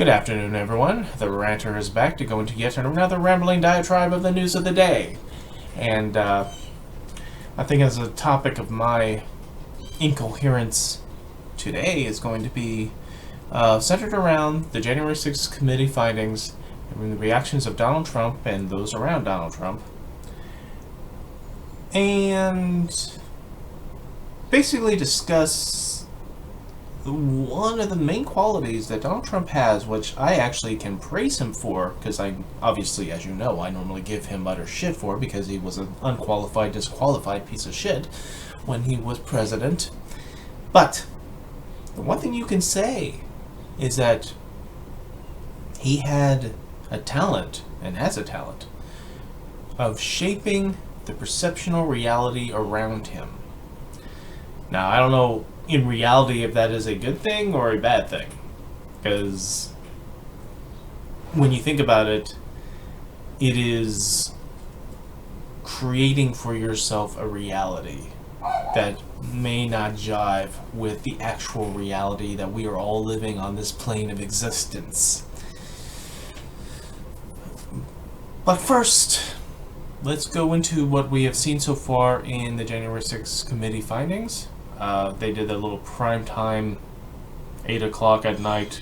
Good afternoon, everyone. The Ranter is back to go into yet another rambling diatribe of the news of the day. And I think as a topic of my incoherence today is going to be centered around the January 6th committee findings and the reactions of Donald Trump and those around Donald Trump. And basically discuss one of the main qualities that Donald Trump has, which I actually can praise him for, because I, obviously, as you know, I normally give him utter shit for, because he was an unqualified, disqualified piece of shit when he was president. But the one thing you can say is that he had a talent, and has a talent, of shaping the perceptional reality around him. Now, I don't know in reality if that is a good thing or a bad thing, because when you think about it, it is creating for yourself a reality that may not jive with the actual reality that we are all living on this plane of existence. But first, let's go into what we have seen so far in the January 6th committee findings. They did a little prime-time 8 o'clock at night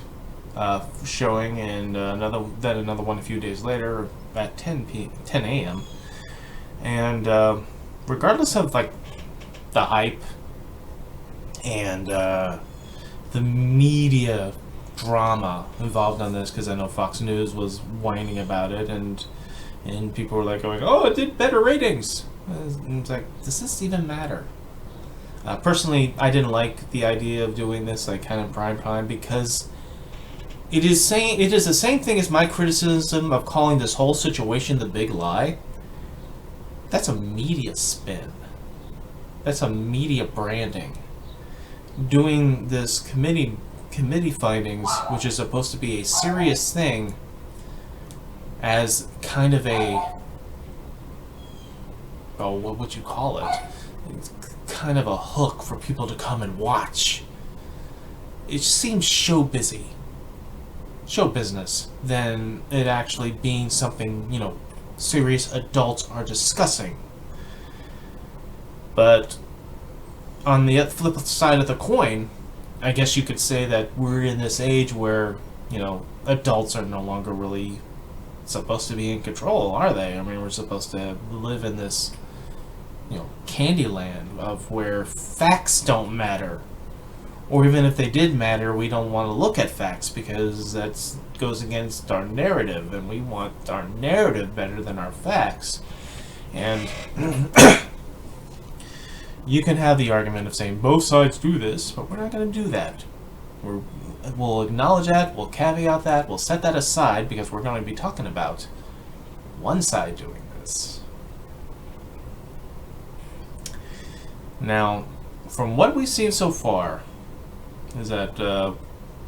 showing, and another one a few days later at 10 a.m. And regardless of like the hype and the media drama involved on this, because I know Fox News was whining about it, and people were like going, "Oh, it did better ratings." And it's like, does this even matter? Personally, I didn't like the idea of doing this like kind of prime time, because it is the same thing as my criticism of calling this whole situation the big lie. That's a media spin. That's a media branding. Doing this committee findings, which is supposed to be a serious thing, as kind of a, what would you call it? It's kind of a hook for people to come and watch. It seems show business, than it actually being something, serious adults are discussing. But on the flip side of the coin, I guess you could say that we're in this age where, adults are no longer really supposed to be in control, are they? I mean, we're supposed to live in this candy land of where facts don't matter, or even if they did matter, we don't want to look at facts because that goes against our narrative, and we want our narrative better than our facts. And you can have the argument of saying both sides do this, but we're not going to do that. We'll acknowledge that, we'll caveat that, we'll set that aside, because we're going to be talking about one side doing this. Now, from what we've seen so far, is that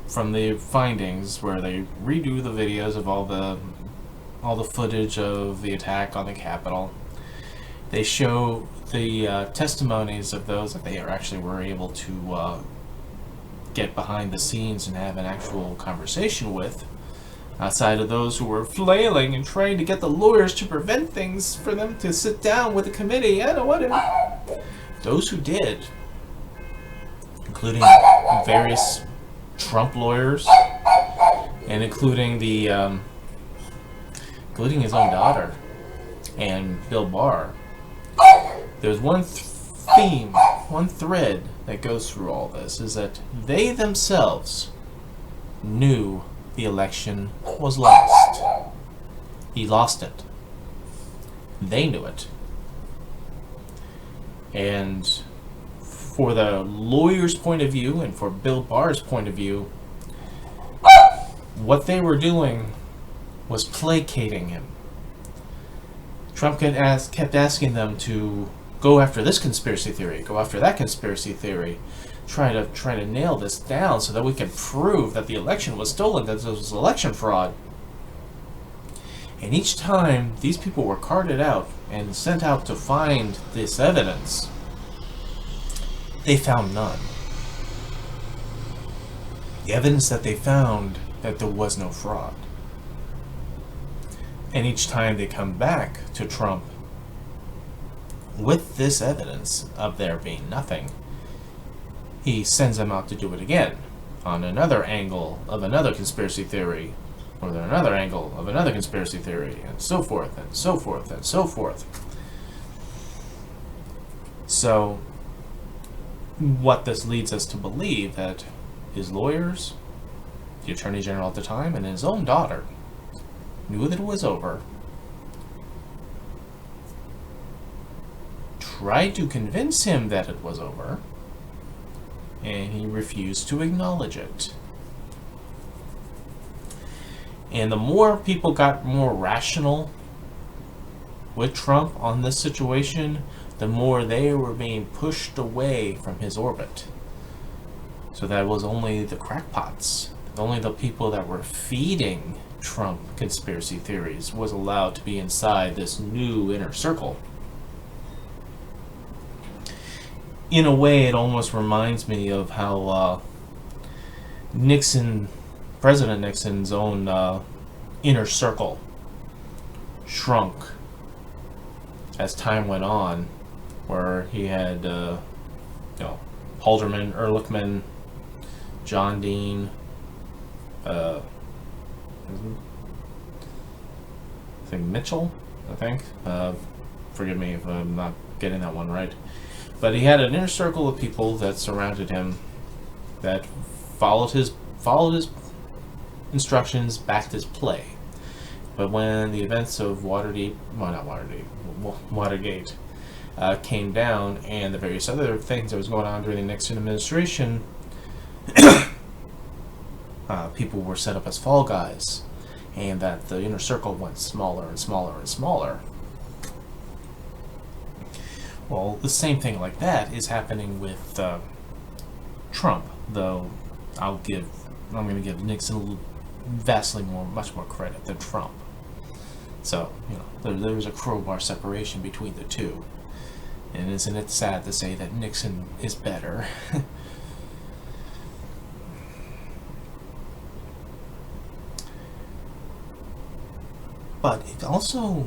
from the findings where they redo the videos of all the footage of the attack on the Capitol, they show the testimonies of those that they actually were able to get behind the scenes and have an actual conversation with, outside of those who were flailing and trying to get the lawyers to prevent things for them to sit down with the committee. I don't want to. Those who did, including various Trump lawyers, and including including his own daughter and Bill Barr, there's one theme, one thread that goes through all this, is that they themselves knew the election was lost. He lost it. They knew it. And for the lawyer's point of view, and for Bill Barr's point of view, what they were doing was placating him. Trump kept asking them to go after this conspiracy theory, go after that conspiracy theory, try to nail this down so that we can prove that the election was stolen, that this was election fraud. And each time these people were carted out and sent out to find this evidence, they found none. The evidence that they found that there was no fraud. And each time they come back to Trump with this evidence of there being nothing, he sends them out to do it again on another angle of another conspiracy theory, or another angle of another conspiracy theory, and so forth, and so forth, and so forth. So, what this leads us to believe that his lawyers, the Attorney General at the time, and his own daughter knew that it was over, tried to convince him that it was over, and he refused to acknowledge it. And the more people got more rational with Trump on this situation, the more they were being pushed away from his orbit. So that was only the crackpots, only the people that were feeding Trump conspiracy theories was allowed to be inside this new inner circle. In a way, it almost reminds me of how President Nixon's own inner circle shrunk as time went on, where he had Haldeman, Ehrlichman, John Dean, I think Mitchell, forgive me if I'm not getting that one right. But he had an inner circle of people that surrounded him, that followed his instructions, backed his play. But when the events of Watergate came down, and the various other things that was going on during the Nixon administration, people were set up as fall guys, and that the inner circle went smaller and smaller and smaller. Well, the same thing like that is happening with Trump, though I'm going to give Nixon much more credit than Trump. So, there's a crowbar separation between the two. And isn't it sad to say that Nixon is better? But it also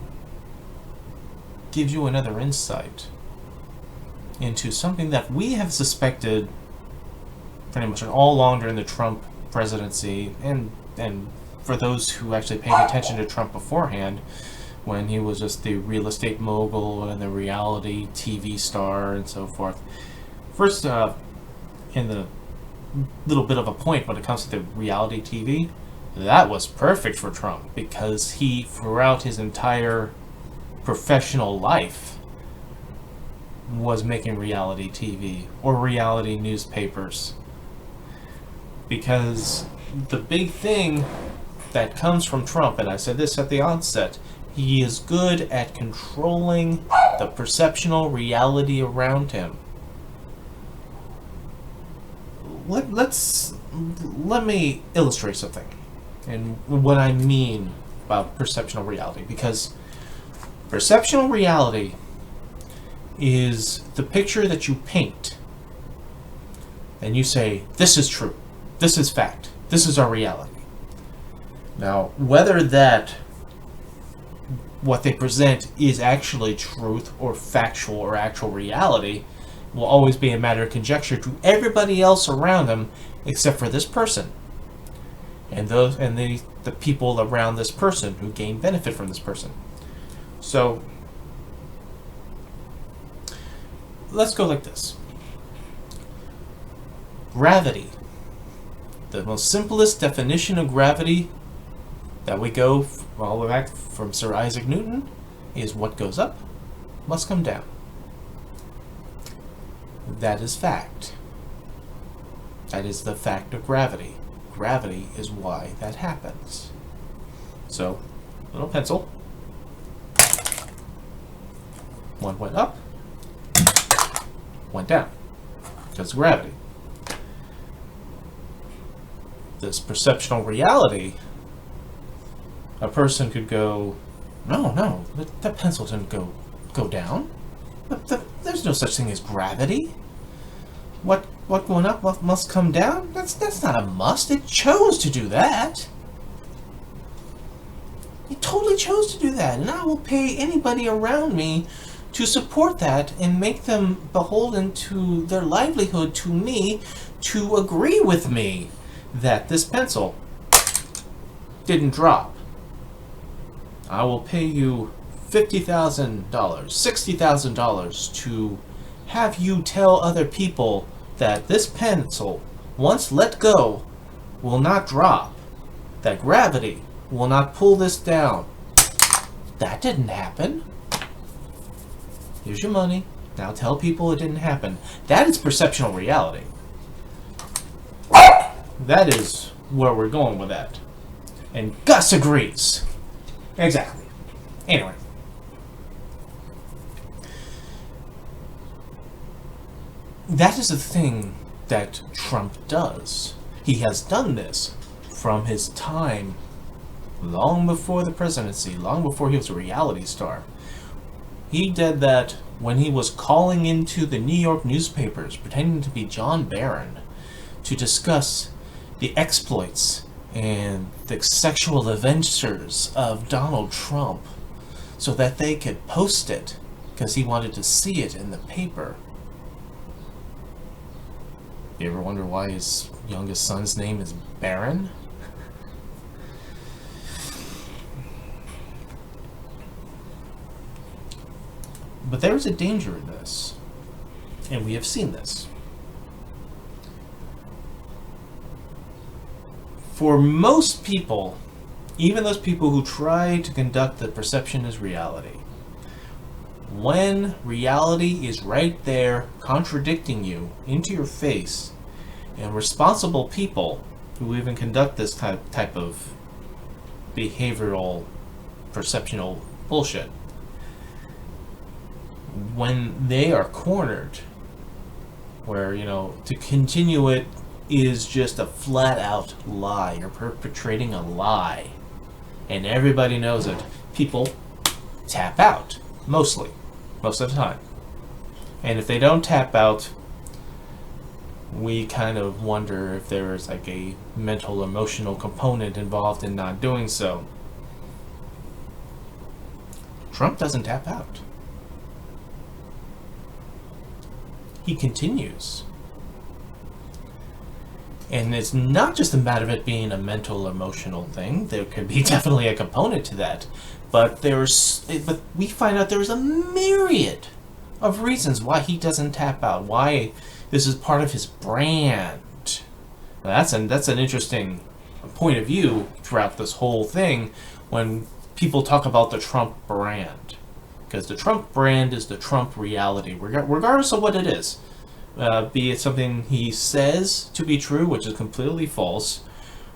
gives you another insight into something that we have suspected pretty much all along during the Trump presidency, and for those who actually paid attention to Trump beforehand, when he was just the real estate mogul and the reality TV star and so forth. First, in the little bit of a point when it comes to the reality TV, that was perfect for Trump, because he, throughout his entire professional life, was making reality TV or reality newspapers. Because the big thing that comes from Trump, and I said this at the onset, he is good at controlling the perceptional reality around him. Let me illustrate something, and what I mean about perceptional reality, because perceptional reality is the picture that you paint, and you say, this is true, this is fact, this is our reality. Now, whether that what they present is actually truth or factual or actual reality will always be a matter of conjecture to everybody else around them, except for this person and the people around this person who gain benefit from this person. So let's go like this. Gravity. The most simplest definition of gravity that we go all the way back from Sir Isaac Newton is what goes up must come down. That is fact. That is the fact of gravity. Gravity is why that happens. So, little pencil. One went up, went down, because of gravity. This perceptional reality, a person could go, no, that pencil didn't go down. There's no such thing as gravity. What went up must come down? That's not a must. It chose to do that. It totally chose to do that, and I will pay anybody around me to support that and make them beholden to their livelihood to me to agree with me that this pencil didn't drop. I will pay you $50,000, $60,000 to have you tell other people that this pencil, once let go, will not drop. That gravity will not pull this down. That didn't happen. Here's your money. Now tell people it didn't happen. That is perceptional reality. That is where we're going with that. And Gus agrees. Exactly. Anyway. That is the thing that Trump does. He has done this from his time long before the presidency, long before he was a reality star. He did that when he was calling into the New York newspapers, pretending to be John Barron, to discuss the exploits and the sexual adventures of Donald Trump so that they could post it because he wanted to see it in the paper. You ever wonder why his youngest son's name is Barron? But there is a danger in this, and we have seen this. For most people, even those people who try to conduct the perception as reality, when reality is right there contradicting you into your face, and responsible people who even conduct this type of behavioral perceptional bullshit, when they are cornered, where, to continue it is just a flat out lie. You're perpetrating a lie. And everybody knows it. People tap out. Most of the time. And if they don't tap out, we kind of wonder if there is like a mental, emotional component involved in not doing so. Trump doesn't tap out. He continues. And it's not just a matter of it being a mental, emotional thing. There could be definitely a component to that. But we find out there's a myriad of reasons why he doesn't tap out. Why this is part of his brand. Now that's an interesting point of view throughout this whole thing when people talk about the Trump brand. Because the Trump brand is the Trump reality, regardless of what it is. Be it something he says to be true, which is completely false,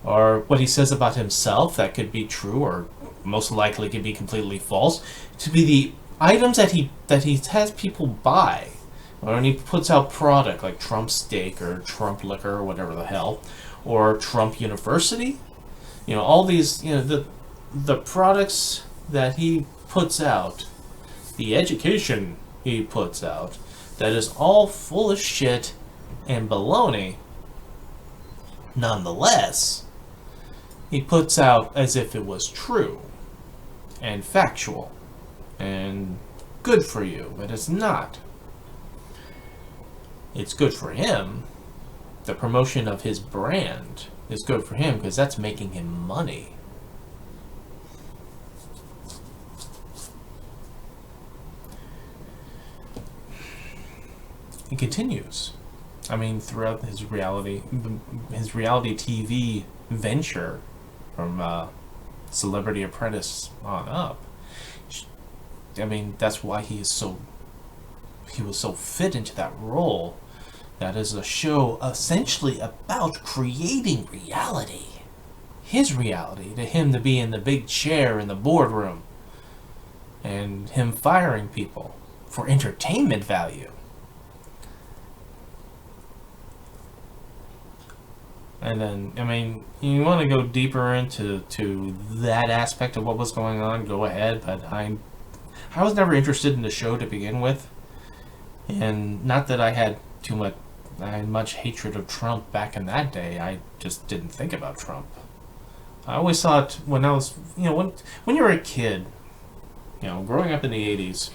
or what he says about himself, that could be true, or most likely could be completely false, to be the items that he has people buy, or when he puts out product like Trump steak or Trump liquor or whatever the hell, or Trump University, all these, the products that he puts out, the education he puts out, that is all full of shit and baloney. Nonetheless, he puts out as if it was true and factual and good for you, but it's not. It's good for him. The promotion of his brand is good for him because that's making him money. He continues. Throughout his reality TV venture from Celebrity Apprentice on up. That's why he was so fit into that role. That is a show essentially about creating reality. His reality, to him to be in the big chair in the boardroom. And him firing people for entertainment value. And then, you want to go deeper into that aspect of what was going on, go ahead, but I was never interested in the show to begin with. And not that I had too much I had much hatred of Trump back in that day. I just didn't think about Trump. I always thought when I was, when you were a kid, growing up in the 80s,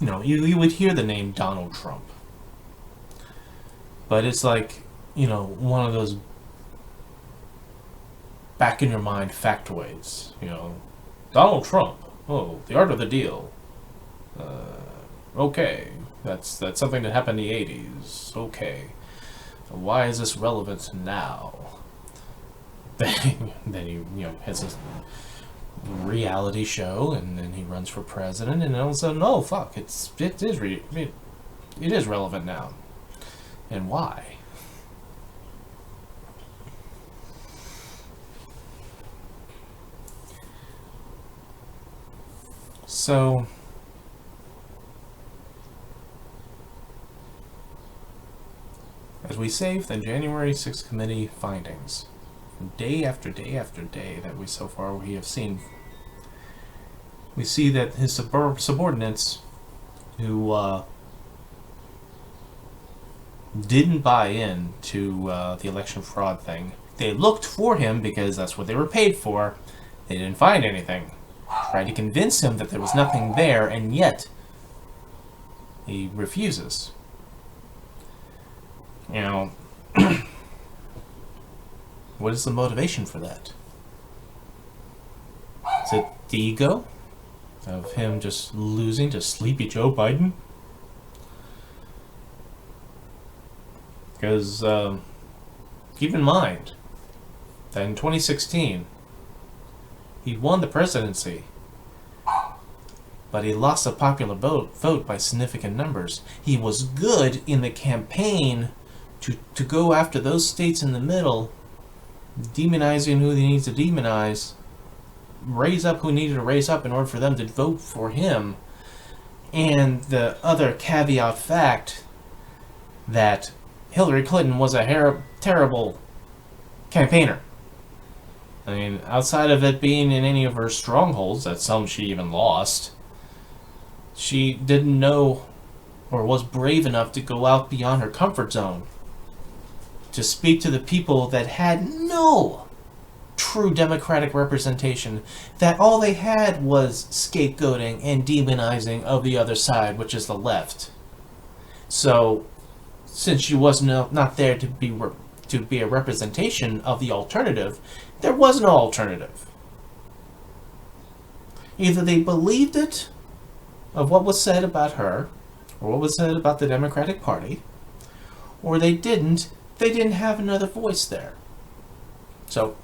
you would hear the name Donald Trump. But it's like, one of those back in your mind factoids. Donald Trump. Oh, the art of the deal. Okay. That's something that happened in the 80s. Okay. Why is this relevant now? Then he, has this reality show, and then he runs for president, and all of a sudden, oh fuck, it is relevant now. And why? So, as we save the January 6th committee findings, day after day after day that we have seen, we see that his subordinates who didn't buy in to the election fraud thing, they looked for him because that's what they were paid for. They didn't find anything. Tried to convince him that there was nothing there, and yet he refuses. What is the motivation for that? Is it the ego of him just losing to sleepy Joe Biden? Because keep in mind that in 2016 he won the presidency, but he lost the popular vote by significant numbers. He was good in the campaign to go after those states in the middle, demonizing who he needs to demonize, raise up who needed to raise up in order for them to vote for him. And the other caveat fact that Hillary Clinton was a terrible campaigner. I mean, outside of it being in any of her strongholds, that some she even lost, she didn't know or was brave enough to go out beyond her comfort zone to speak to the people that had no true democratic representation, that all they had was scapegoating and demonizing of the other side, which is the left. So, since she was not there to be a representation of the alternative, there was no alternative. Either they believed it, of what was said about her, or what was said about the Democratic Party, or they didn't have another voice there. So,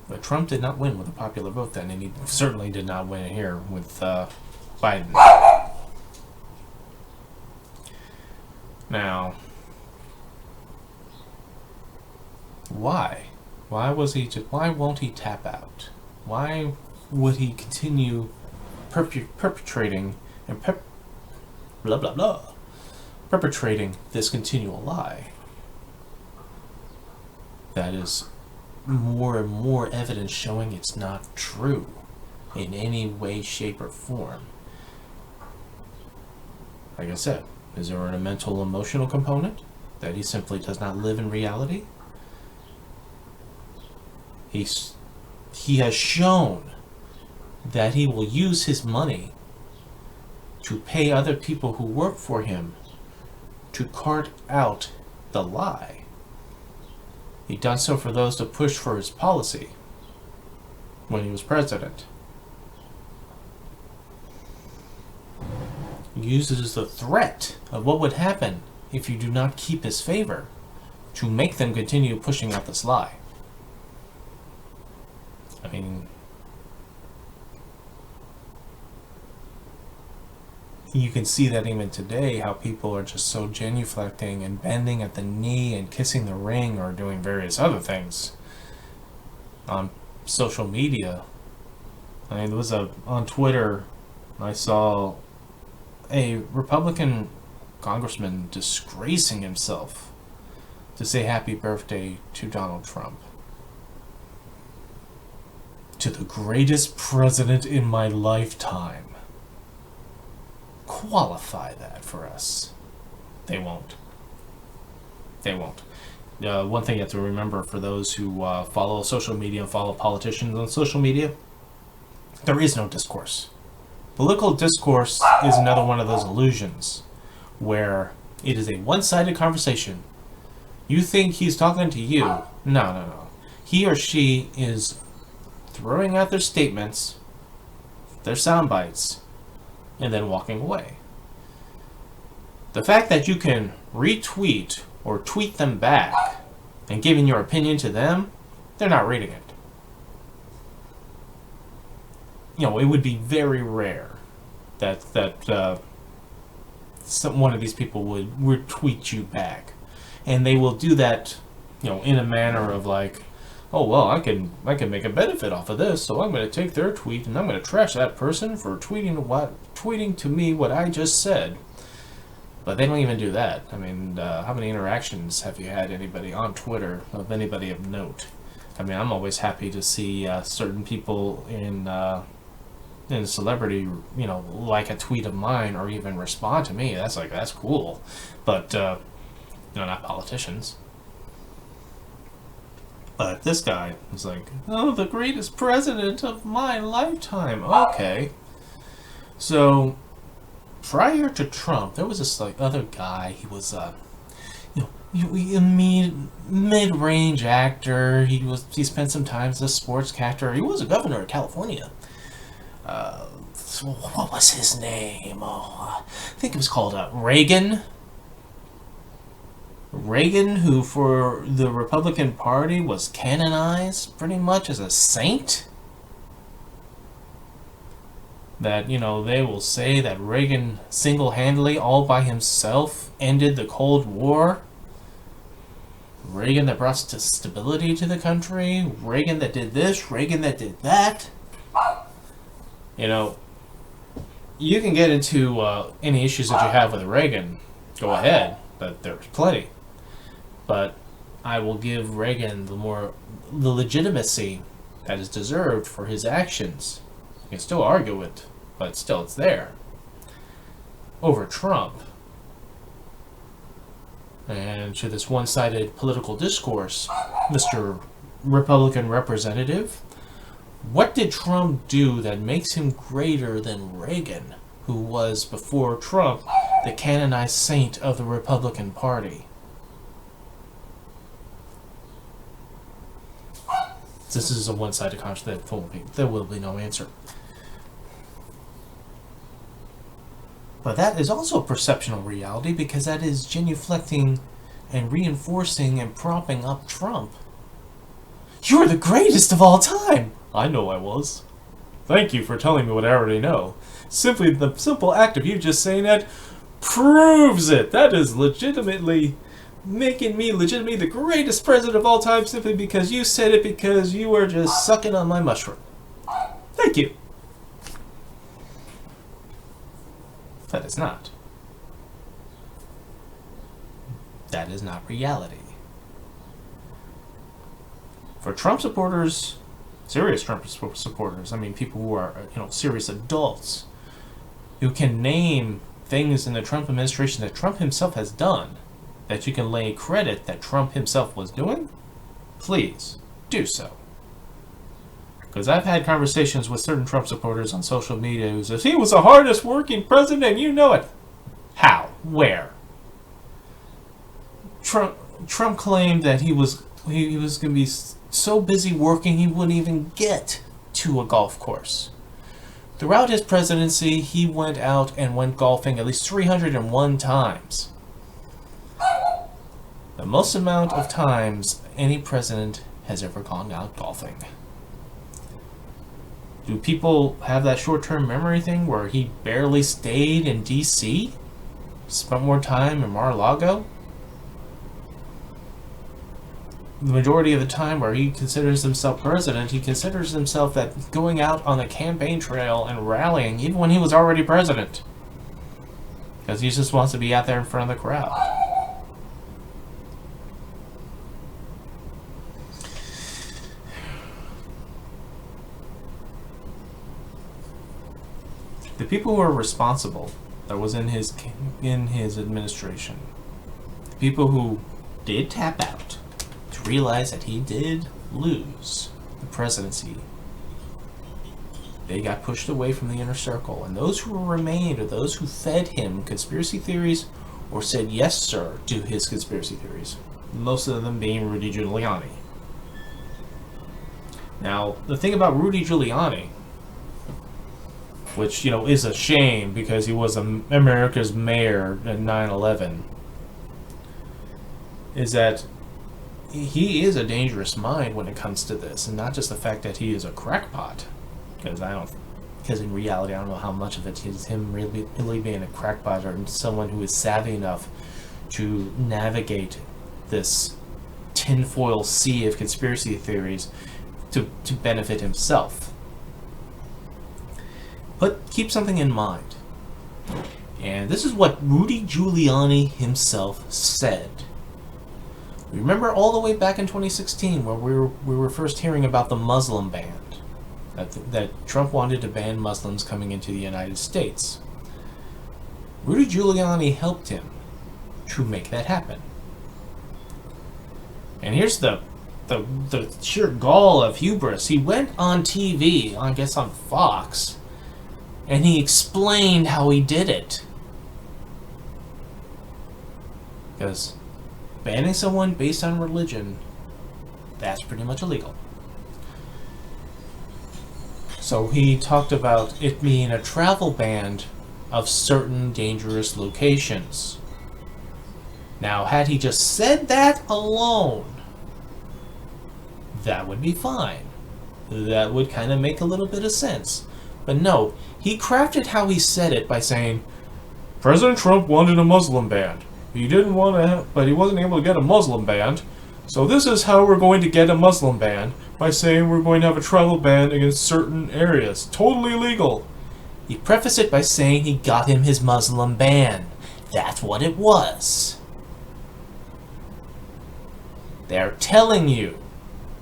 but Trump did not win with a popular vote then, and he certainly did not win here with Biden. Now, why? Why won't he tap out? Why would he continue perpetrating and perpetrating this continual lie? That is more and more evidence showing it's not true in any way, shape, or form. Like I said, is there a mental, emotional component that he simply does not live in reality? He has shown that he will use his money to pay other people who work for him to cart out the lie. He done so for those to push for his policy when he was president. He uses the threat of what would happen if you do not keep his favor to make them continue pushing out this lie. I mean, you can see that even today, how people are just so genuflecting and bending at the knee and kissing the ring or doing various other things on social media. I mean, there was on Twitter, I saw a Republican congressman disgracing himself to say happy birthday to Donald Trump. To the greatest president in my lifetime. qualify that for us. They won't. They won't. One thing you have to remember for those who follow social media and follow politicians on social media, there is no discourse. Political discourse is another one of those illusions where it is a one-sided conversation. You think he's talking to you. No. He or she is throwing out their statements, their sound bites, and then walking away. The fact that you can retweet or tweet them back and giving your opinion to them, they're not reading it. It would be very rare that one of these people would tweet you back. And they will do that, in a manner of like, oh, well, I can make a benefit off of this, so I'm going to take their tweet and I'm going to trash that person for tweeting to me what I just said. But they don't even do that. I mean, how many interactions have you had anybody on Twitter of anybody of note? I mean, I'm always happy to see certain people in celebrity, like a tweet of mine or even respond to me. That's cool. But, not politicians. But this guy was like, oh, the greatest president of my lifetime. Okay. So, prior to Trump, there was this other guy. He was a mid-range actor. He spent some time as a sportscaster. He was a governor of California. So what was his name? I think it was called Reagan. Reagan, who for the Republican Party was canonized pretty much as a saint. That, they will say that Reagan single-handedly, all by himself, ended the Cold War. Reagan that brought stability to the country. Reagan that did this. Reagan that did that. You can get into any issues that you have with Reagan. Go ahead, but there's plenty. But I will give Reagan the legitimacy that is deserved for his actions. You can still argue it, but still it's there. Over Trump. And to this one-sided political discourse, Mr. Republican Representative, what did Trump do that makes him greater than Reagan, who was, before Trump, the canonized saint of the Republican Party? This is a one-sided conversation. There will be no answer. But that is also perceptional reality, because that is genuflecting and reinforcing and propping up Trump. You're the greatest of all time! I know I was. Thank you for telling me what I already know. Simply the simple act of you just saying that proves it. That is legitimately making me legitimately the greatest president of all time, simply because you said it, because you were just sucking on my mushroom. Thank you. That is not. That is not reality. For Trump supporters, serious Trump supporters, I mean people who are, serious adults, who can name things in the Trump administration that Trump himself has done, that you can lay credit that Trump himself was doing, please do so. Because I've had conversations with certain Trump supporters on social media who says, he was the hardest working president and you know it. How? Where? Trump claimed that he was going to be so busy working he wouldn't even get to a golf course. Throughout his presidency, he went out and went golfing at least 301 times. The most amount of times any president has ever gone out golfing. Do people have that short-term memory thing where he barely stayed in D.C.? Spent more time in Mar-a-Lago? The majority of the time where he considers himself president, he considers himself that going out on the campaign trail and rallying, even when he was already president. Because he just wants to be out there in front of the crowd. The people who are responsible that was in his administration. People who did tap out to realize that he did lose the presidency. They got pushed away from the inner circle, and those who remained are those who fed him conspiracy theories or said yes sir to his conspiracy theories, most of them being Rudy Giuliani. Now, the thing about Rudy Giuliani, which, is a shame because he was America's mayor at 9/11, is that he is a dangerous mind when it comes to this, and not just the fact that he is a crackpot, because in reality I don't know how much of it is him really being a crackpot or someone who is savvy enough to navigate this tinfoil sea of conspiracy theories to benefit himself. But keep something in mind, and this is what Rudy Giuliani himself said. Remember all the way back in 2016 where we were first hearing about the Muslim ban, that Trump wanted to ban Muslims coming into the United States. Rudy Giuliani helped him to make that happen. And here's the sheer gall of hubris. He went on TV, I guess on Fox, and he explained how he did it. Because banning someone based on religion, that's pretty much illegal. So he talked about it being a travel ban of certain dangerous locations. Now, had he just said that alone, that would be fine. That would kind of make a little bit of sense. But no, he crafted how he said it by saying, President Trump wanted a Muslim ban. He didn't want to, but he wasn't able to get a Muslim ban. So this is how we're going to get a Muslim ban, by saying we're going to have a travel ban against certain areas. Totally illegal. He prefaced it by saying he got him his Muslim ban. That's what it was. They're telling you.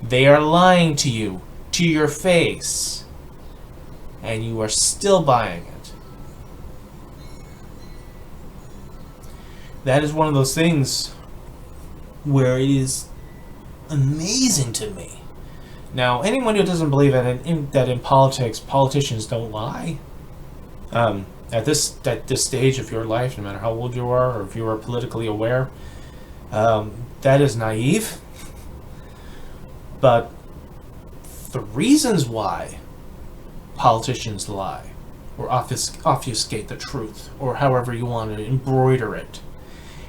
They are lying to you, to your face. And you are still buying it. That is one of those things where it is amazing to me. Now, anyone who doesn't believe that in politics, politicians don't lie, at this stage of your life, no matter how old you are or if you are politically aware, that is naive. But the reasons why politicians lie or obfuscate the truth, or however you want to embroider it,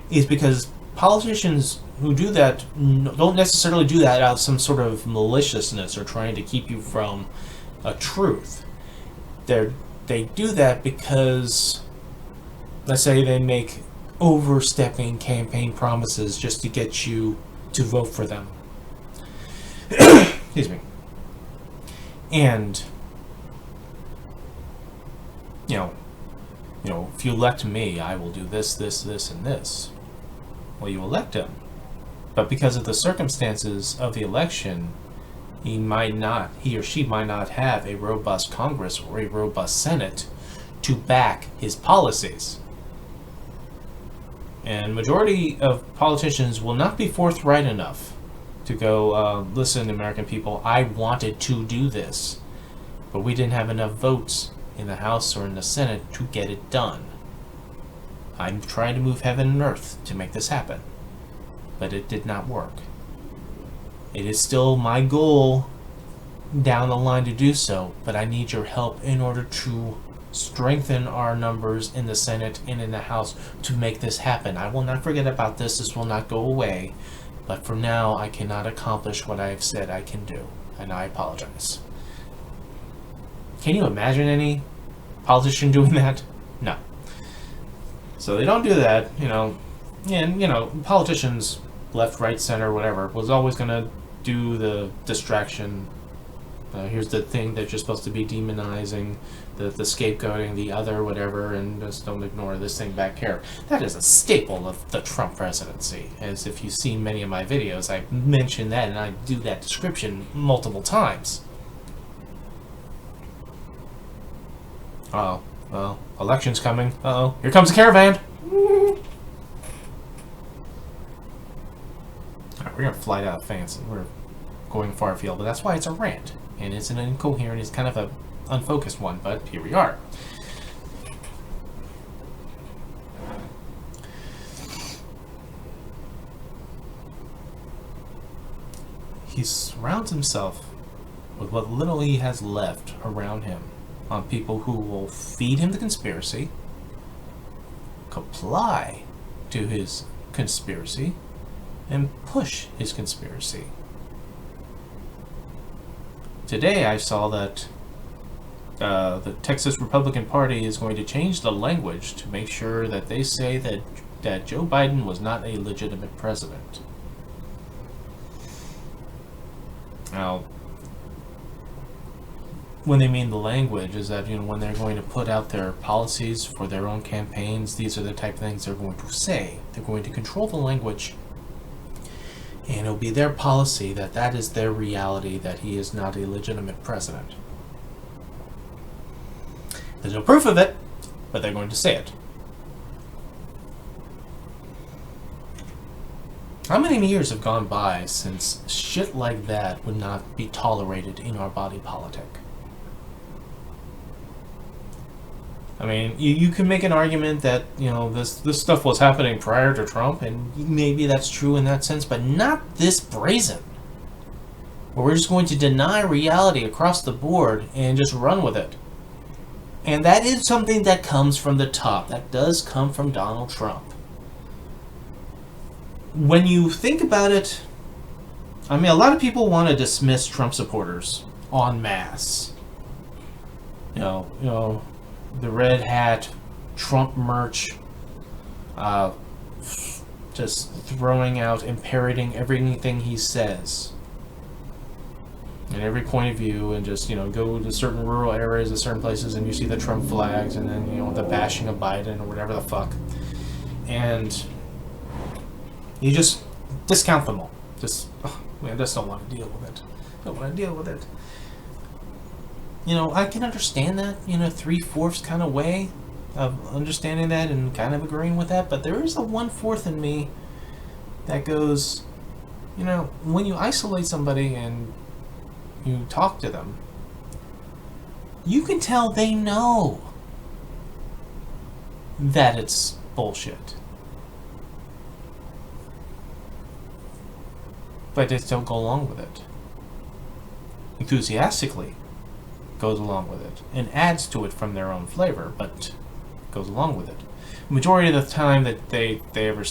is because politicians who do that don't necessarily do that out of some sort of maliciousness or trying to keep you from a truth. They do that because, let's say, they make overstepping campaign promises just to get you to vote for them. Excuse me. And if you elect me, I will do this, this, this, and this. Well, you elect him. But because of the circumstances of the election, he or she might not have a robust Congress or a robust Senate to back his policies. And majority of politicians will not be forthright enough to go, listen, American people, I wanted to do this, but we didn't have enough votes in the House or in the Senate to get it done. I'm trying to move heaven and earth to make this happen, but it did not work. It is still my goal down the line to do so, but I need your help in order to strengthen our numbers in the Senate and in the House to make this happen. I will not forget about this. This will not go away. But for now, I cannot accomplish what I have said I can do, and I apologize. Can you imagine any politician doing that? No. So they don't do that, and, politicians, left, right, center, whatever, was always going to do the distraction. Here's the thing that you're supposed to be demonizing, the scapegoating, the other, whatever, and just don't ignore this thing back here. That is a staple of the Trump presidency. As if you've seen many of my videos, I mention that and I do that description multiple times. well, election's coming. Uh-oh, here comes a caravan. Alright, we're gonna fly out fancy. We're going far afield, but that's why it's a rant. And it's an incoherent, it's kind of a unfocused one, but here we are. He surrounds himself with what little he has left around him on people who will feed him the conspiracy, comply to his conspiracy, and push his conspiracy. Today I saw that the Texas Republican Party is going to change the language to make sure that they say that Joe Biden was not a legitimate president. Now, when they mean the language, is that, when they're going to put out their policies for their own campaigns, these are the type of things they're going to say. They're going to control the language, and it'll be their policy that is their reality, that he is not a legitimate president. There's no proof of it, but they're going to say it. How many years have gone by since shit like that would not be tolerated in our body politic? I mean, you can make an argument that, this stuff was happening prior to Trump, and maybe that's true in that sense, but not this brazen. Where we're just going to deny reality across the board and just run with it. And that is something that comes from the top. That does come from Donald Trump. When you think about it, I mean, a lot of people want to dismiss Trump supporters en masse. The red hat, Trump merch, just throwing out and parroting everything he says. In every point of view, and just, go to certain rural areas of certain places and you see the Trump flags, and then, the bashing of Biden or whatever the fuck. And you just discount them all. I just don't want to deal with it. I can understand that, 3/4 kind of way of understanding that and kind of agreeing with that, but there is a 1/4 in me that goes, when you isolate somebody and you talk to them, you can tell they know that it's bullshit. But they still go along with it. Enthusiastically goes along with it. And adds to it from their own flavor, but goes along with it. Majority of the time that they ever...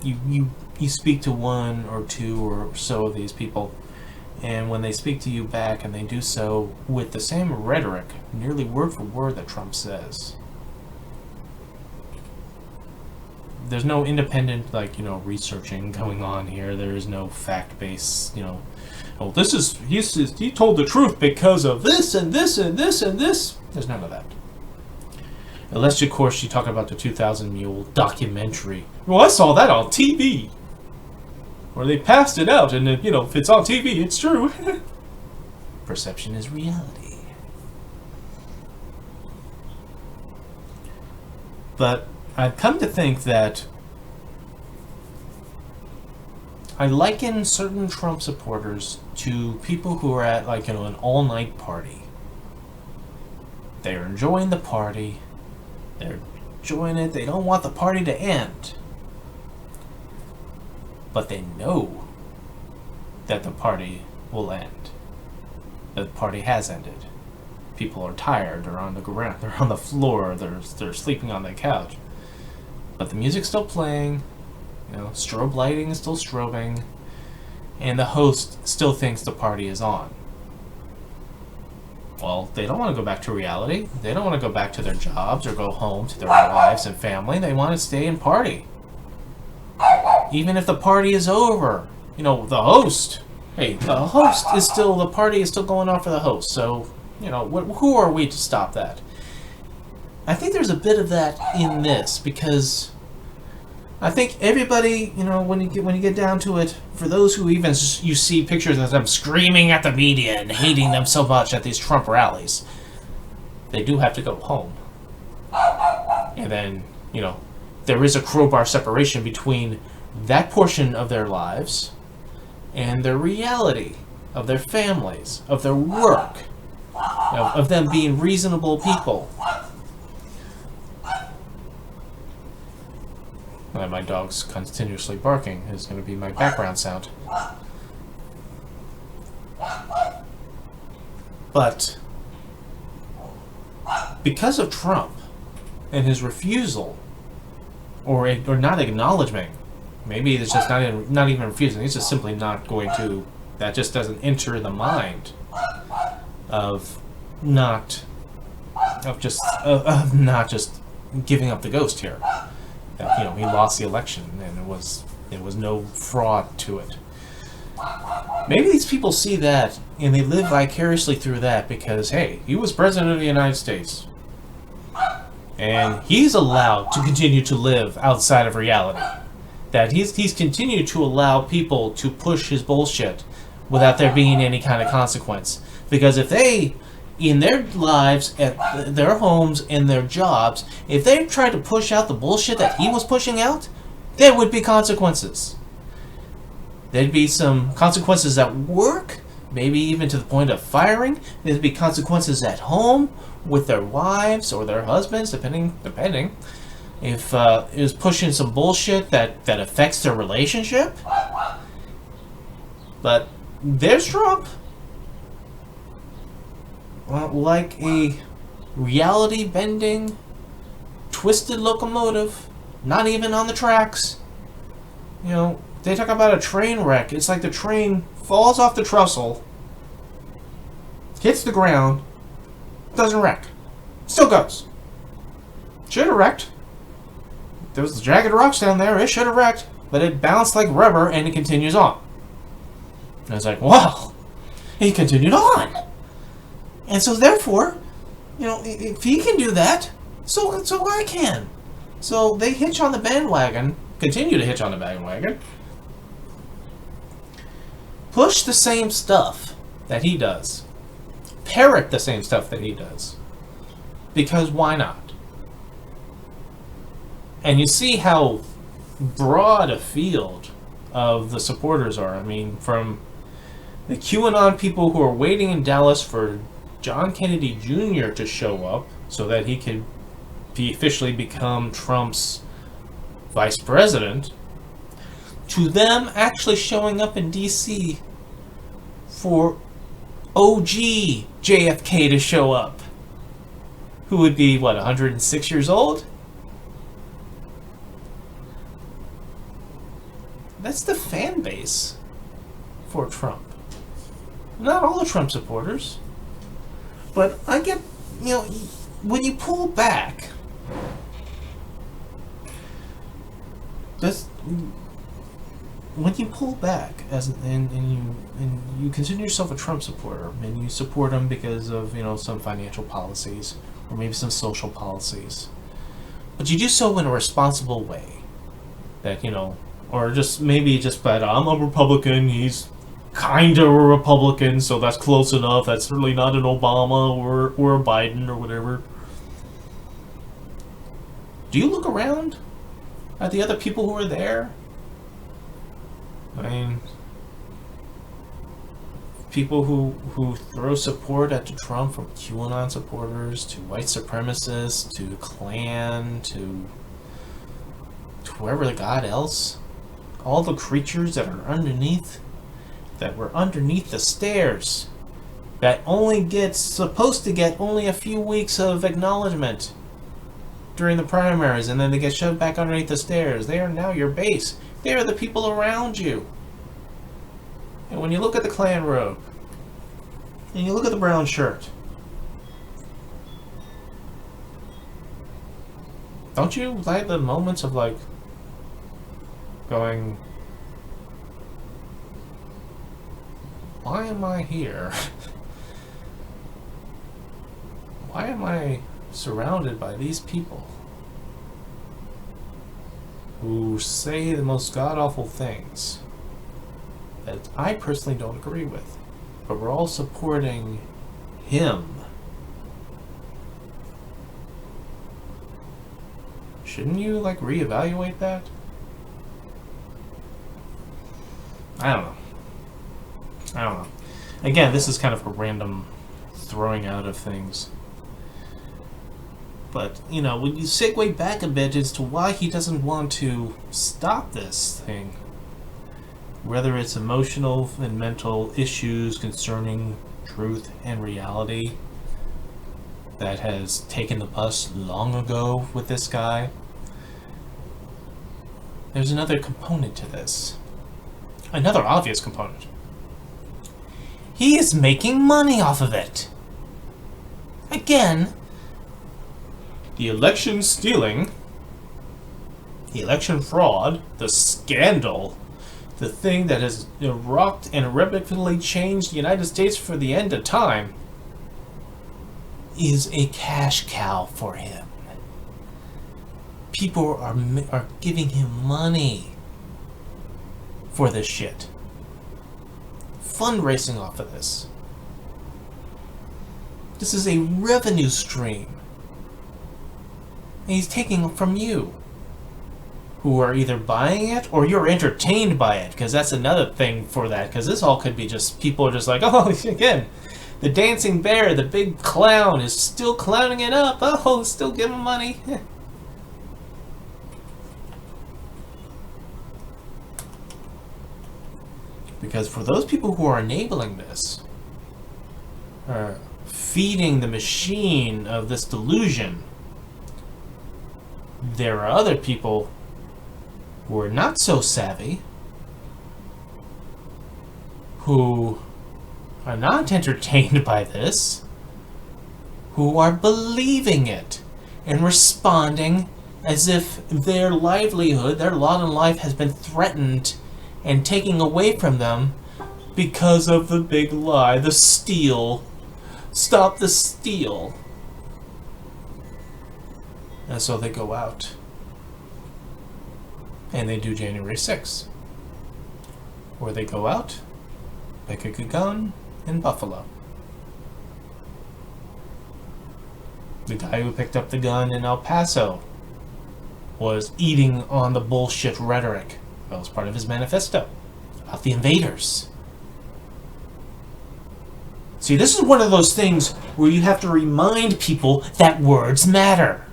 You speak to one or two or so of these people, and when they speak to you back, and they do so with the same rhetoric, nearly word for word that Trump says. There's no independent, researching going on here. There is no fact-based, he told the truth because of this and this and this and this. There's none of that. Unless, of course, you talk about the 2000 Mule documentary. Well, I saw that on TV. Where they passed it out, and, if it's on TV, it's true. Perception is reality. But I've come to think that I liken certain Trump supporters to people who are at, an all-night party. They're enjoying the party. They're enjoying it. They don't want the party to end. But they know that the party will end. The party has ended. People are tired. They're on the ground. They're on the floor. They're sleeping on the couch. But the music's still playing. Strobe lighting is still strobing. And the host still thinks the party is on. Well, they don't want to go back to reality. They don't want to go back to their jobs or go home to their wives and family. They want to stay and party. Even if the party is over. The host. Hey, the party is still going on for the host. So, who are we to stop that? I think there's a bit of that in this, because I think everybody, when you get down to it, for those who even you see pictures of them screaming at the media and hating them so much at these Trump rallies, they do have to go home. And then, there is a crowbar separation between that portion of their lives and their reality, of their families, of their work, of them being reasonable people. And my dog's continuously barking is going to be my background sound. But because of Trump and his refusal, or not acknowledgement, maybe it's just not even refusing, he's just simply not going to, that just doesn't enter the mind of not just giving up the ghost here. That, he lost the election and there was no fraud to it. Maybe these people see that and they live vicariously through that because, hey, he was president of the United States. And he's allowed to continue to live outside of reality. That he's continued to allow people to push his bullshit without there being any kind of consequence. Because if they, in their lives, at their homes, and their jobs, if they tried to push out the bullshit that he was pushing out, there would be consequences. There'd be some consequences at work, maybe even to the point of firing. There'd be consequences at home with their wives or their husbands, depending. If it was pushing some bullshit that affects their relationship. But there's Trump. Like a reality-bending, twisted locomotive, not even on the tracks. They talk about a train wreck. It's like the train falls off the trestle, hits the ground, doesn't wreck. Still goes. Should have wrecked. There was jagged rocks down there. It should have wrecked. But it bounced like rubber and it continues on. And I was like, wow. He continued on. And so therefore, if he can do that, so I can. So they hitch on the bandwagon, continue to hitch on the bandwagon, push the same stuff that he does, parrot the same stuff that he does, because why not? And you see how broad a field of the supporters are. I mean, from the QAnon people who are waiting in Dallas for John Kennedy Jr. to show up so that he could officially become Trump's vice president, to them actually showing up in D.C. for OG JFK to show up, who would be, 106 years old? That's the fan base for Trump. Not all the Trump supporters. But I get, when you pull back, and you consider yourself a Trump supporter, and you support him because of, some financial policies, or maybe some social policies, but you do so in a responsible way, that, or just that I'm a Republican, he's kind of a Republican, so that's close enough. That's really not an Obama or a Biden or whatever. Do you look around at the other people who are there? I mean, people who throw support at Trump, from QAnon supporters to white supremacists to the Klan to whoever God else, all the creatures that are underneath. That were underneath the stairs, that supposed to get only a few weeks of acknowledgement during the primaries, and then they get shoved back underneath the stairs. They are now your base. They are the people around you. And when you look at the Klan robe, and you look at the brown shirt, don't you like the moments of going, why am I here? Why am I surrounded by these people who say the most god-awful things that I personally don't agree with, but we're all supporting him? shouldn't you, like, reevaluate that? I don't know. Again, this is kind of a random throwing out of things. But, you know, when you segue back a bit as to why he doesn't want to stop this thing, whether it's emotional and mental issues concerning truth and reality that has taken the bus long ago with this guy, there's another component to this. Another obvious component. He is making money off of it. Again, the election stealing, the election fraud, the scandal, the thing that has erupted and irrevocably changed the United States for the end of time, is a cash cow for him. People are giving him money for this shit. Fundraising off of this. This is a revenue stream. And he's taking from you, who are either buying it or you're entertained by it, because that's another thing for that, because this all could be just, people are just like, oh, again, the dancing bear, the big clown is still clowning it up, oh, still giving money. Because for those people who are enabling this, feeding the machine of this delusion, there are other people who are not so savvy, who are not entertained by this, who are believing it and responding as if their livelihood, their lot in life has been threatened and taken away from them because of the big lie, the steal. Stop the steal. And so they go out and they do January 6th. Or they go out, pick a gun in Buffalo. The guy who picked up the gun in El Paso was eating on the bullshit rhetoric. That was part of his manifesto about the invaders. See, this is one of those things where you have to remind people that words matter.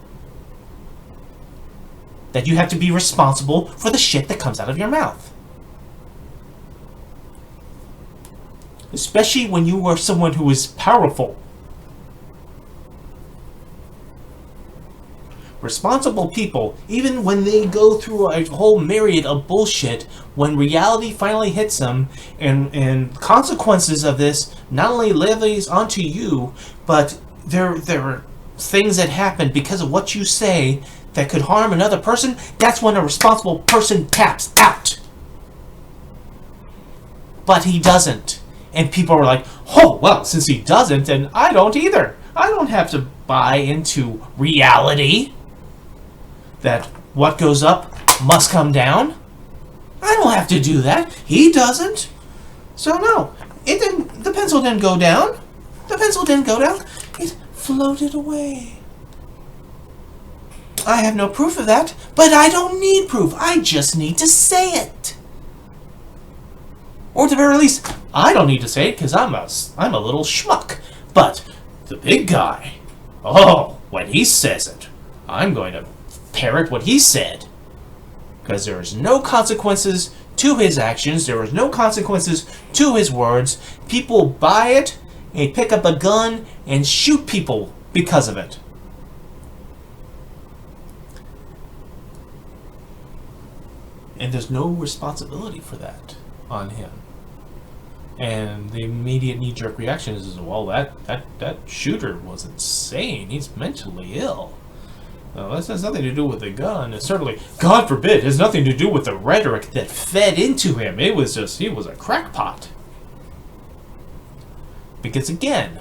That you have to be responsible for the shit that comes out of your mouth. Especially when you are someone who is powerful. Responsible people, even when they go through a whole myriad of bullshit, when reality finally hits them, and consequences of this not only levies onto you, but there are things that happen because of what you say that could harm another person, that's when a responsible person taps out. But he doesn't. And people are like, oh, well, since he doesn't, then I don't either. I don't have to buy into reality that what goes up must come down. I don't have to do that. He doesn't. So no, the pencil didn't go down. The pencil didn't go down. It floated away. I have no proof of that, but I don't need proof. I just need to say it. Or at the very least, I don't need to say it because I'm a little schmuck. But the big guy, oh, when he says it, I'm going to parrot what he said. Because there is no consequences to his actions. There is no consequences to his words. People buy it and pick up a gun and shoot people because of it. And there's no responsibility for that on him. And the immediate knee-jerk reaction is, well, that shooter was insane. He's mentally ill. Well, this has nothing to do with the gun. It certainly, God forbid, has nothing to do with the rhetoric that fed into him. It was just, he was a crackpot. Because again,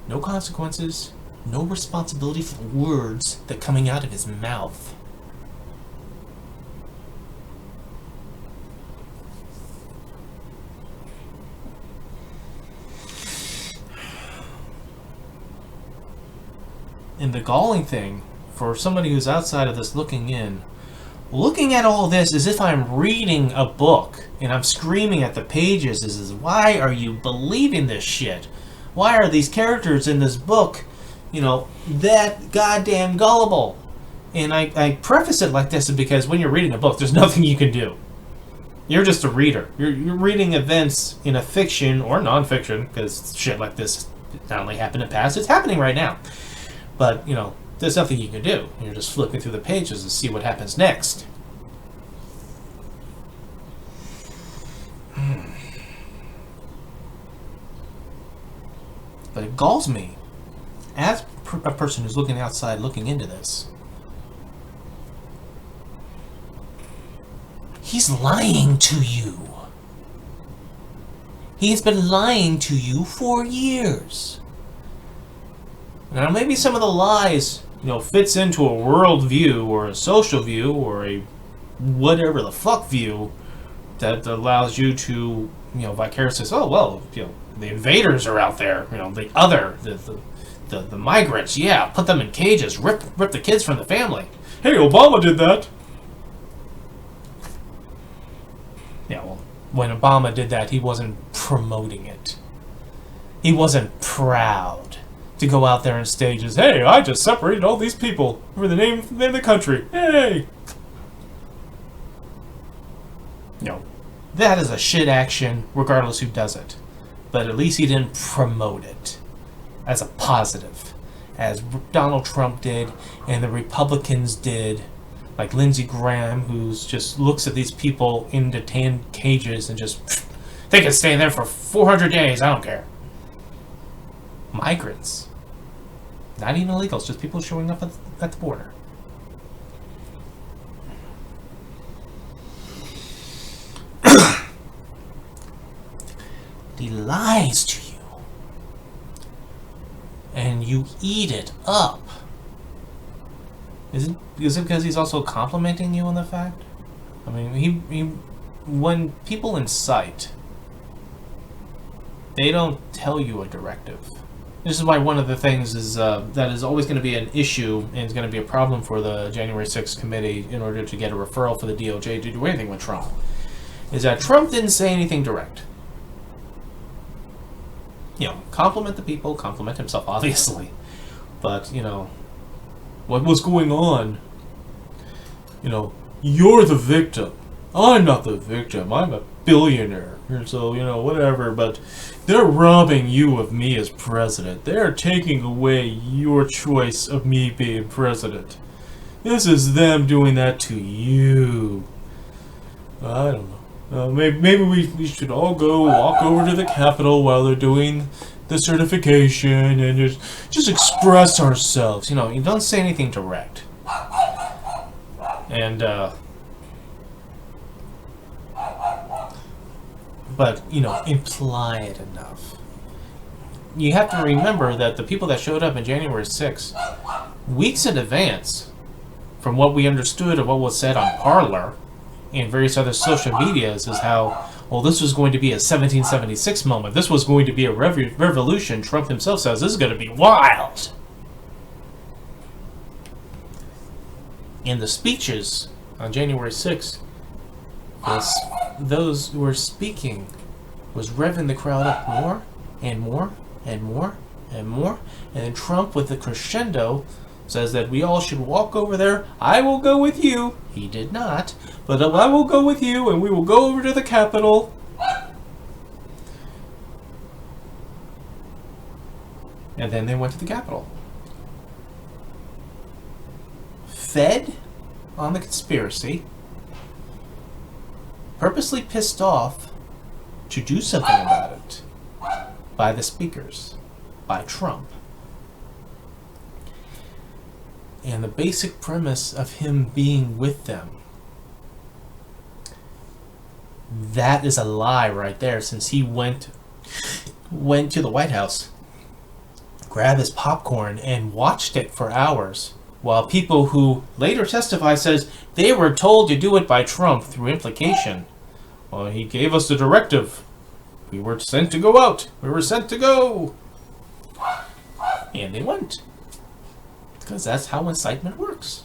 no consequences, no responsibility for the words that are coming out of his mouth. And the galling thing for somebody who's outside of this looking in, looking at all this as if I'm reading a book and I'm screaming at the pages is why are you believing this shit? Why are these characters in this book, that goddamn gullible? And I preface it like this because when you're reading a book, there's nothing you can do. You're just a reader. You're reading events in a fiction or non-fiction, because shit like this not only happened in the past, it's happening right now. But, there's nothing you can do. You're just flipping through the pages to see what happens next. But it galls me, as a person who's looking outside, looking into this. He's lying to you. He's been lying to you for years. Now, maybe some of the lies, fits into a world view or a social view or a whatever the fuck view that allows you to, vicariously say, oh, well, the invaders are out there, the migrants, yeah, put them in cages, rip the kids from the family. Hey, Obama did that. Yeah, well, when Obama did that, he wasn't promoting it. He wasn't proud to go out there on stages. Hey, I just separated all these people for the name of the country. Hey! That is a shit action, regardless who does it. But at least he didn't promote it as a positive, as Donald Trump did and the Republicans did, like Lindsey Graham, who just looks at these people in detained cages and just, they can stay there for 400 days, I don't care. Migrants. Not even illegals, just people showing up at the border. He lies to you. And you eat it up. Is it because he's also complimenting you on the fact? I mean, he when people incite, they don't tell you a directive. This is why one of the things is that is always going to be an issue and is going to be a problem for the January 6th committee in order to get a referral for the DOJ to do anything with Trump, is that Trump didn't say anything direct. Compliment the people, compliment himself, obviously. But, what was going on? You're the victim. I'm not the victim. I'm a billionaire. So, whatever. But they're robbing you of me as president. They're taking away your choice of me being president. This is them doing that to you. I don't know. Maybe we should all go walk over to the Capitol while they're doing the certification and just express ourselves. You don't say anything direct. And, but, imply it enough. You have to remember that the people that showed up in January 6th, weeks in advance, from what we understood of what was said on Parler and various other social medias, is how, well, this was going to be a 1776 moment. This was going to be a revolution. Trump himself says this is going to be wild. In the speeches on January 6th, those who were speaking was revving the crowd up more and more and more and more. And then Trump, with the crescendo, says that we all should walk over there. I will go with you. He did not. But I will go with you, and we will go over to the Capitol. And then they went to the Capitol. Fed on the conspiracy. Purposely pissed off to do something about it. By the speakers. By Trump. And the basic premise of him being with them, that is a lie right there, since he went to the White House, grabbed his popcorn, and watched it for hours, while people who later testify says they were told to do it by Trump through implication. Well, he gave us the directive. We were sent to go out. We were sent to go. And they went. Because that's how incitement works.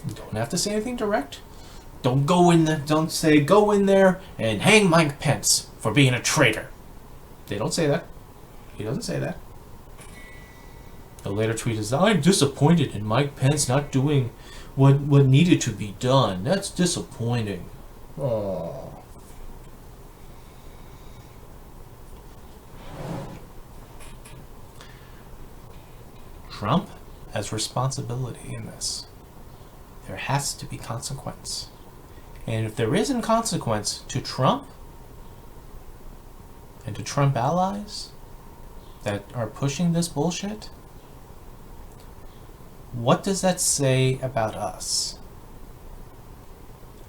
You don't have to say anything direct. Don't go in there. Don't say go in there and hang Mike Pence for being a traitor. They don't say that. He doesn't say that. The later tweet is, I'm disappointed in Mike Pence not doing what needed to be done. That's disappointing. Aww. Trump has responsibility in this. There has to be consequence. And if there isn't consequence to Trump and to Trump allies that are pushing this bullshit, what does that say about us?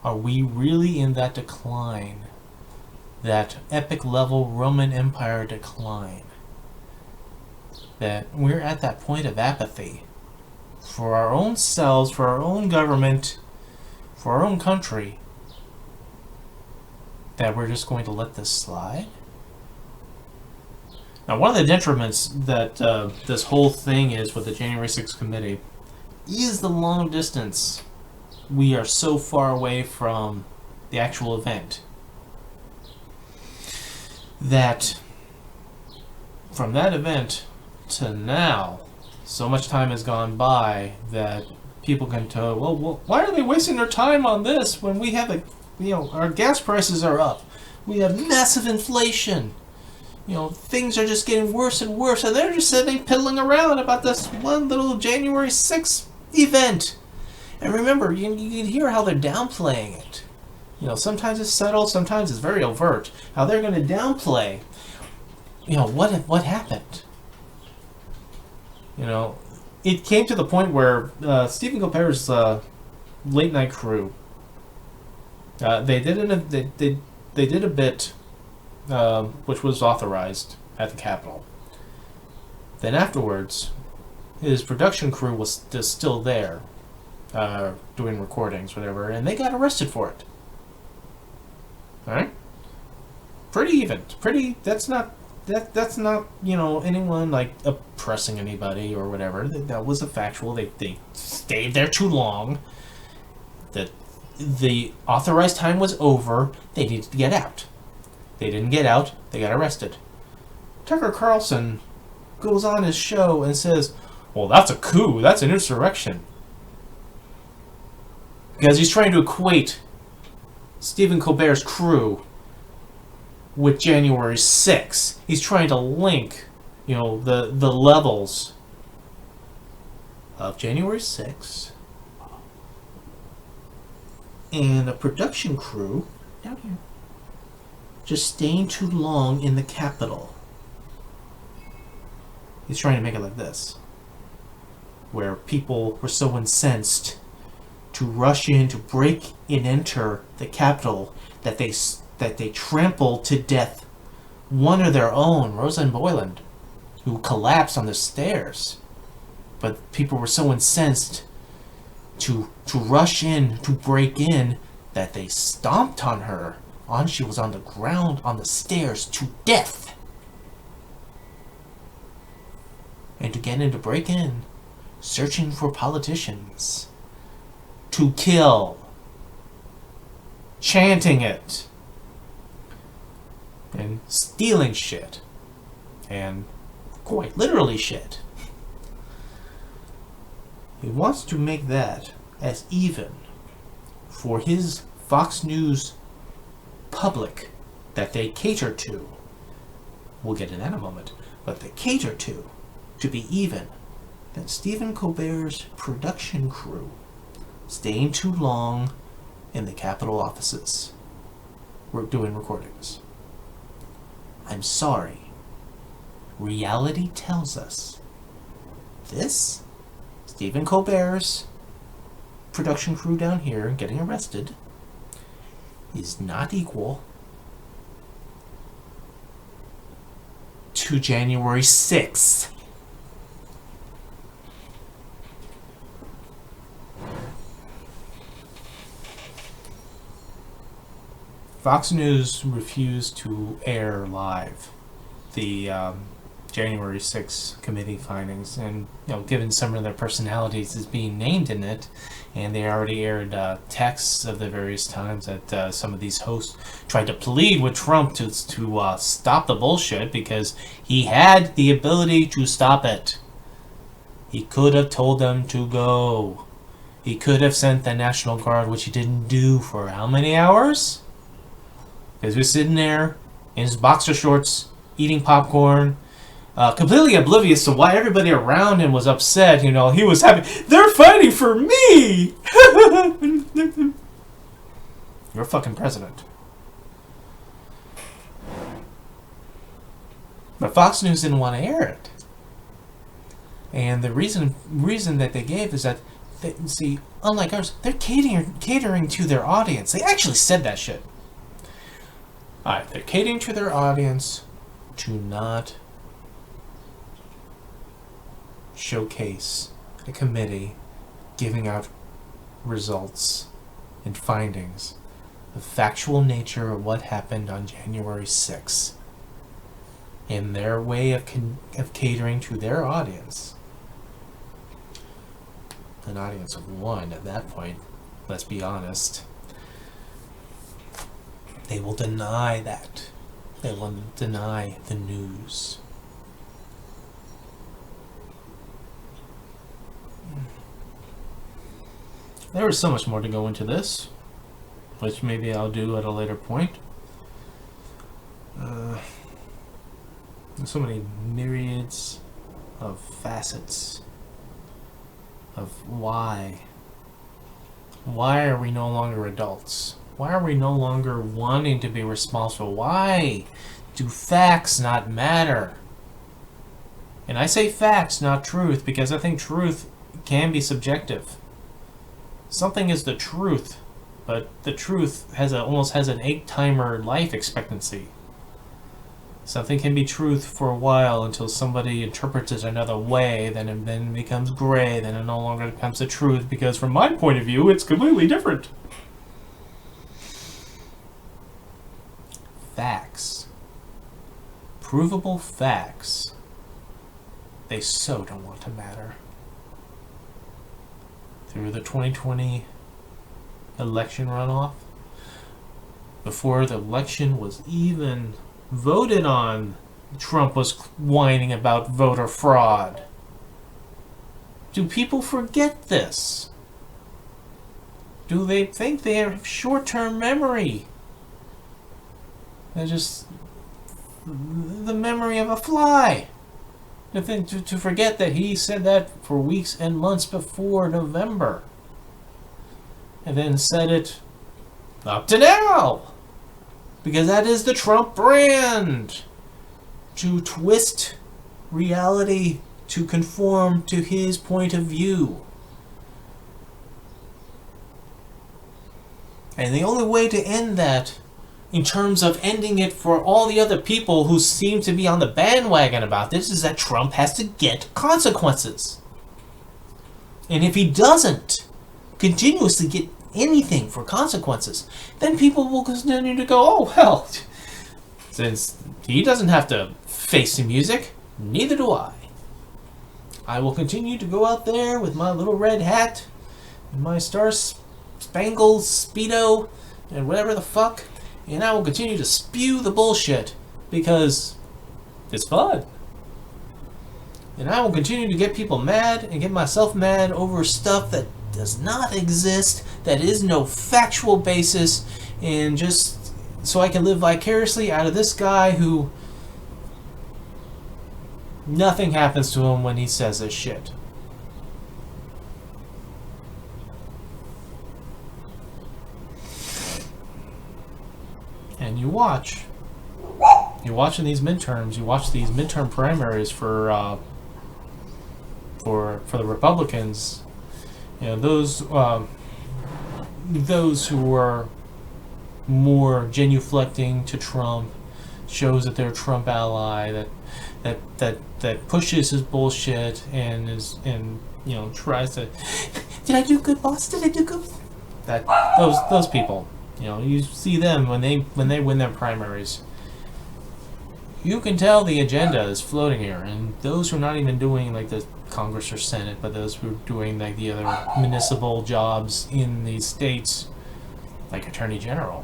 Are we really in that decline, that epic level Roman Empire decline? That we're at that point of apathy for our own selves, for our own government, for our own country, that we're just going to let this slide? Now, one of the detriments that this whole thing is with the January 6th committee is the long distance. We are so far away from the actual event that from that event to now, so much time has gone by that people can tell, well, why are they wasting their time on this when we have our gas prices are up, we have massive inflation, things are just getting worse and worse, and they're just sitting piddling around about this one little January 6th event. And remember, you can hear how they're downplaying it. Sometimes it's subtle, sometimes it's very overt. How they're going to downplay, what happened. It came to the point where Stephen Colbert's late night crew, they did a bit which was authorized at the Capitol. Then afterwards, his production crew was still there, doing recordings, whatever, and they got arrested for it. All right, pretty even. That's not anyone like oppressing anybody or whatever. That was a factual. They stayed there too long. That the authorized time was over. They needed to get out. They didn't get out. They got arrested. Tucker Carlson goes on his show and says, well, that's a coup. That's an insurrection. Because he's trying to equate Stephen Colbert's crew with January 6th. He's trying to link, the levels of January 6th and a production crew down here just staying too long in the Capitol. He's trying to make it like this, where people were so incensed to rush in, to break and enter the Capitol, that they trampled to death one of their own, Rosa Boyland, who collapsed on the stairs. But people were so incensed to rush in, to break in, that they stomped on her. She was on the ground, on the stairs, to death. And to get in, to break in, searching for politicians, to kill, chanting it, and stealing shit, and quite literally shit. He wants to make that as even for his Fox News public that they cater to. We'll get to that in a moment, but they cater to be even than Stephen Colbert's production crew staying too long in the Capitol offices. We're doing recordings. I'm sorry. Reality tells us this, Stephen Colbert's production crew down here getting arrested, is not equal to January 6th. Fox News refused to air live the January 6th committee findings, and given some of their personalities as being named in it, and they already aired texts of the various times that some of these hosts tried to plead with Trump to stop the bullshit because he had the ability to stop it. He could have told them to go. He could have sent the National Guard, which he didn't do for how many hours? Because he was sitting there in his boxer shorts, eating popcorn, completely oblivious to why everybody around him was upset. He was happy. They're fighting for me! You're a fucking president. But Fox News didn't want to air it. And the reason that they gave is that, unlike ours, they're catering to their audience. They actually said that shit. Alright, they're catering to their audience to not showcase a committee giving out results and findings, the factual nature of what happened on January 6th. In their way of catering to their audience. An audience of one at that point, let's be honest. They will deny that. They will deny the news. There is so much more to go into this, which maybe I'll do at a later point. There's so many myriads of facets of why. Why are we no longer adults? Why are we no longer wanting to be responsible? Why do facts not matter? And I say facts, not truth, because I think truth can be subjective. Something is the truth, but the truth almost has an 8-timer life expectancy. Something can be truth for a while until somebody interprets it another way, then it becomes gray, then it no longer becomes the truth, because from my point of view, it's completely different. Facts. Provable facts. They so don't want to matter. Through the 2020 election runoff, before the election was even voted on, Trump was whining about voter fraud. Do people forget this? Do they think they have short-term memory? They're just the memory of a fly. To forget that he said that for weeks and months before November. And then said it up to now. Because that is the Trump brand. To twist reality to conform to his point of view. And the only way to end that, in terms of ending it for all the other people who seem to be on the bandwagon about this, is that Trump has to get consequences. And if he doesn't continuously get anything for consequences, then people will continue to go, oh, well, since he doesn't have to face the music, neither do I. I will continue to go out there with my little red hat and my star-spangled Speedo and whatever the fuck, and I will continue to spew the bullshit because it's fun. And I will continue to get people mad and get myself mad over stuff that does not exist, that is no factual basis, and just so I can live vicariously out of this guy who nothing happens to him when he says this shit. And you're watching these midterms, you watch these midterm primaries for the Republicans. You know, those who are more genuflecting to Trump, shows that they're a Trump ally, that pushes his bullshit and tries to, did I do good, boss? Did I do good? Those people, you see them when they win their primaries. You can tell the agenda is floating here, and those who are not even doing like the Congress or Senate, but those who are doing like the other municipal jobs in these states, like Attorney General.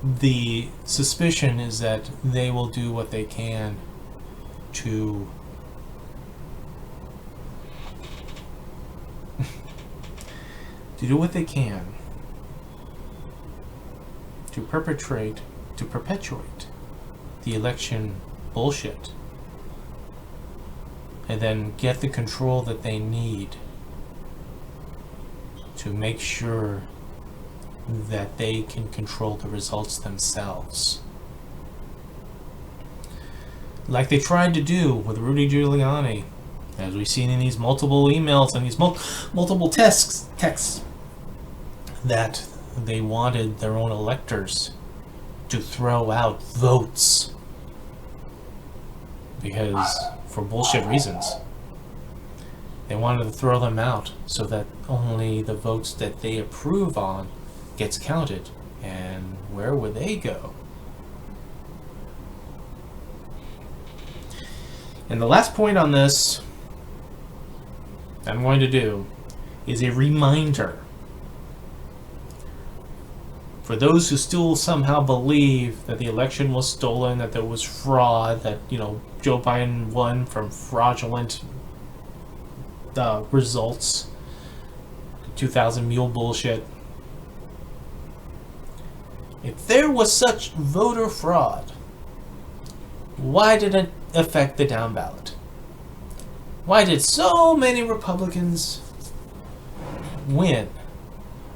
The suspicion is that they will do what they can to do what they can to perpetuate the election bullshit, and then get the control that they need to make sure that they can control the results themselves. Like they tried to do with Rudy Giuliani, as we've seen in these multiple emails and these multiple texts, that they wanted their own electors to throw out votes because, for bullshit reasons, they wanted to throw them out so that only the votes that they approve on gets counted. And where would they go? And the last point on this I'm going to do is a reminder for those who still somehow believe that the election was stolen, that there was fraud, that, Joe Biden won from fraudulent results, 2000 mule bullshit. If there was such voter fraud, why did it affect the down ballot? Why did so many Republicans win?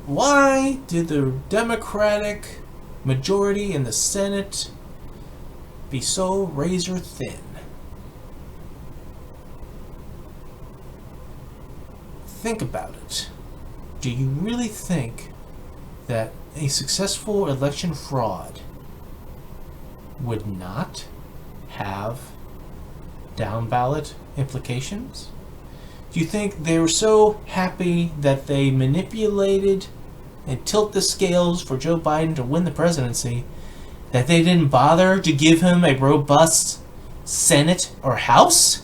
Why did the Democratic majority in the Senate be so razor thin? Think about it. Do you really think that a successful election fraud would not have down ballot implications? Do you think they were so happy that they manipulated and tilt the scales for Joe Biden to win the presidency that they didn't bother to give him a robust Senate or House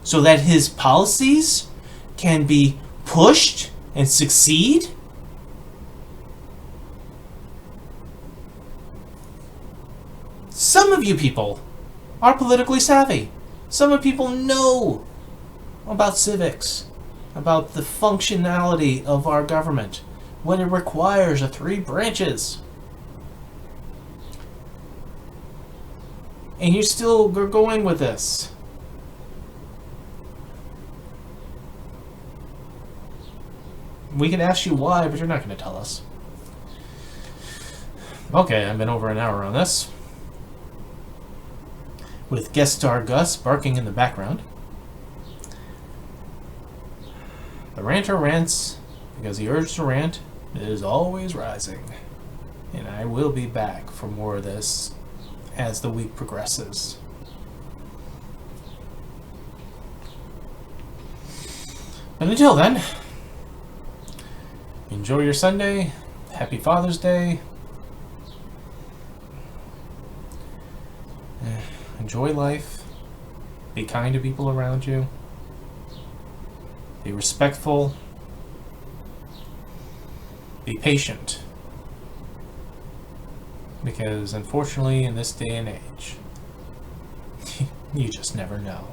so that his policies can be pushed and succeed? Some of you people are politically savvy. Some of you people know about civics, about the functionality of our government, what it requires of 3 branches. And you're still going with this. We can ask you why, but you're not going to tell us. Okay, I've been over an hour on this, with guest star Gus barking in the background. The ranter rants because the urge to rant is always rising. And I will be back for more of this as the week progresses. But until then, enjoy your Sunday. Happy Father's Day. Enjoy life. Be kind to people around you. Be respectful. Be patient. Because unfortunately, in this day and age, you just never know.